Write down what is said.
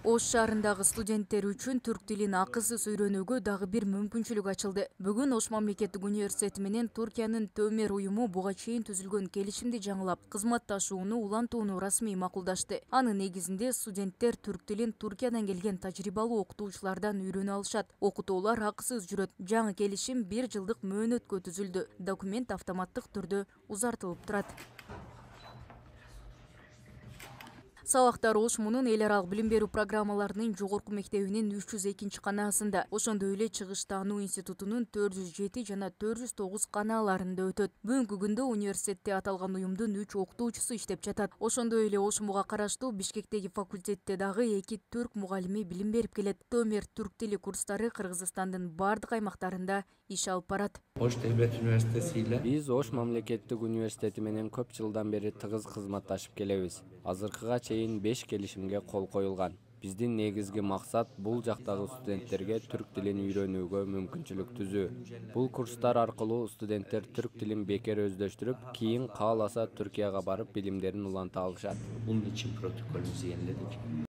Ош шаарындагы студенттер үчүн түрк тилин акысыз үйрөнүүгө дагы бир мүмкүнчүлүк ачылды. Бүгүн Ош мамлекеттик университети менен Туркиянын Төмер уюму буга чейин түзүлгөн келишимди жаңылап, кызматташууну улантууну расмий макулдашты. Анын негизинде студенттер түрк тилин Туркиядан келген тажрыйбалуу окутуучулардан үйрөнө алышат. Окутуулар акысыз жүрөт. Жаңы келишим 1 жылдык мөөнөткө түзүлдү. Документ автоматтык түрдө узартылып турат. Сабактар Ош мунун эл аралык билим берүү программаларынын жогорку мектебинин 302 канаасында, ошондой эле чыгыш таануу институтунун 407 жана 409 канааларында өтөт. Бүгүнкү күндө университетте аталган уюмдун 3 окутуучусу иштеп жатат. Ошондой эле ОШМУга караштуу Бишкектеги факультетте дагы 2 түрк мугалими билим берип келет. Төмер түрк тили курстары Кыргызстандын бардык аймактарында иш алып барат. Ош Devlet Üniversitesi ile Биз Ош мамлекеттик университети менен көп жылдан бери тыгыз кызматташып келебиз. Азыркыга чейин 5 келишимге кол коюлган. Биздин негизги максат бул жактагы студенттерге түрк тилин үйрөнүүгө мүмкүнчүлүк түзүү. Бул курстар аркылуу студенттер түрк тилин бекер өздөштүрүп, кийин кааласа Түркияга барып билимдерин уланта алышат. bunun için protokolümüzü yeniledik.